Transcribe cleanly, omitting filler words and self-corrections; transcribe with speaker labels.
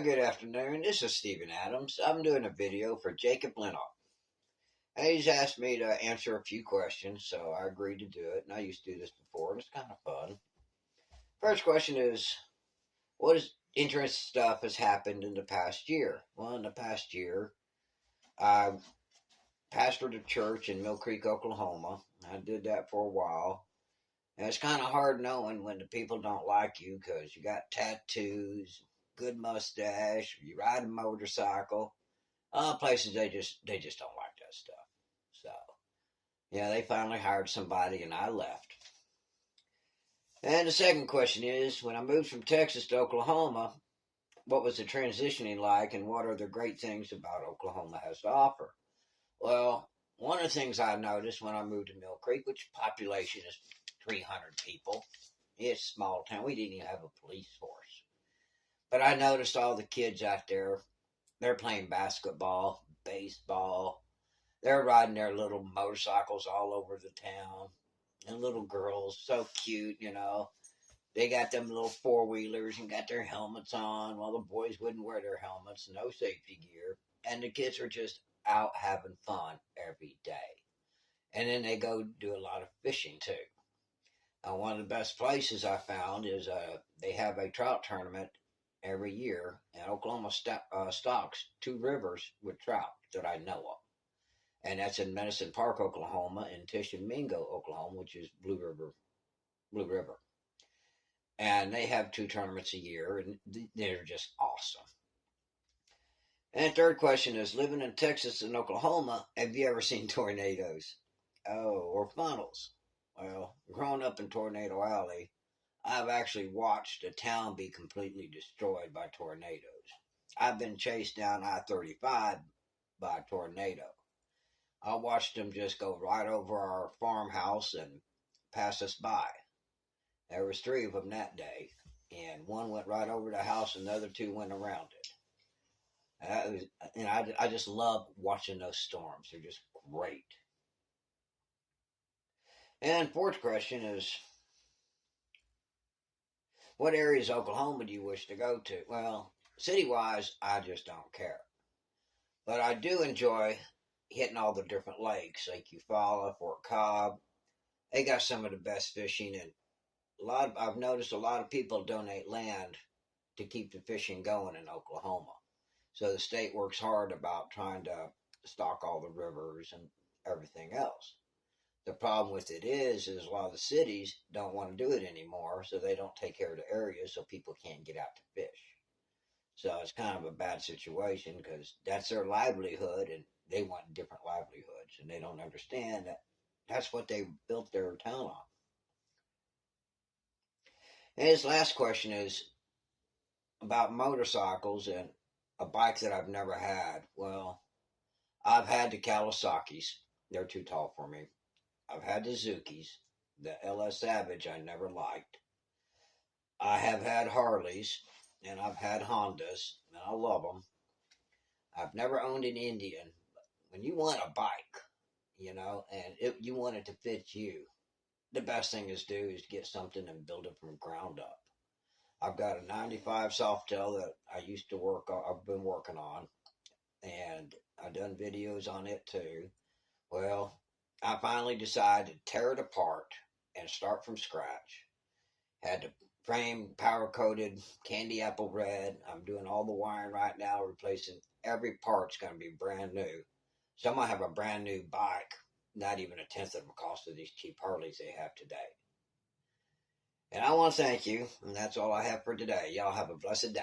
Speaker 1: Good afternoon. This is Stephen Adams. I'm doing a video for Jacob Lenhoff. He's asked me to answer a few questions, so I agreed to do it. And I used to do this before, and it's kind of fun. First question is, what is interesting stuff has happened in the past year? Well, in the past year, I pastored a church in Mill Creek, Oklahoma. I did that for a while. And it's kind of hard knowing when the people don't like you because you got tattoos, good mustache, you ride a motorcycle. Other places they just don't like that stuff. So yeah, they finally hired somebody and I left. And the second question is, when I moved from Texas to Oklahoma, what was the transitioning like and what are the great things about Oklahoma has to offer? Well, one of the things I noticed when I moved to Mill Creek, which population is 300 people, it's a small town. We didn't even have a police force. But I noticed all the kids out there, they're playing basketball, baseball. They're riding their little motorcycles all over the town. And little girls, so cute, you know. They got them little four-wheelers and got their helmets on, while the boys wouldn't wear their helmets, no safety gear. And the kids are just out having fun every day. And then they go do a lot of fishing, too. One of the best places I found is they have a trout tournament every year, and Oklahoma stocks two rivers with trout that I know of. And that's in Medicine Park, Oklahoma, and Tishomingo, Oklahoma, which is Blue River. And they have two tournaments a year, and they're just awesome. And the third question is, living in Texas and Oklahoma, have you ever seen tornadoes? Oh, or funnels? Well, growing up in Tornado Alley, I've actually watched a town be completely destroyed by tornadoes. I've been chased down I-35 by a tornado. I watched them just go right over our farmhouse and pass us by. There was three of them that day, and one went right over the house, and the other two went around it. I just love watching those storms. They're just great. And fourth question is, what areas of Oklahoma do you wish to go to? Well, city-wise, I just don't care. But I do enjoy hitting all the different lakes, Lake Eufaula, Fort Cobb. They got some of the best fishing, and I've noticed a lot of people donate land to keep the fishing going in Oklahoma. So the state works hard about trying to stock all the rivers and everything else. The problem with it is a lot of the cities don't want to do it anymore, so they don't take care of the areas so people can't get out to fish. So it's kind of a bad situation because that's their livelihood and they want different livelihoods, and they don't understand that that's what they built their town on. And his last question is about motorcycles and a bike that I've never had. Well, I've had the Kawasaki's. They're too tall for me. I've had the Zukis. The LS Savage I never liked. I have had Harleys, and I've had Hondas, and I love them. I've never owned an Indian. When you want a bike, you know, and you want it to fit you, the best thing to do is get something and build it from ground up. I've got a 95 Softail that I've been working on, and I've done videos on it too. Well, I finally decided to tear it apart and start from scratch. Had the frame power coated candy apple red. I'm doing all the wiring right now, replacing every part's going to be brand new. So I might have a brand new bike, not even a tenth of the cost of these cheap Harleys they have today. And I want to thank you, and that's all I have for today. Y'all have a blessed day.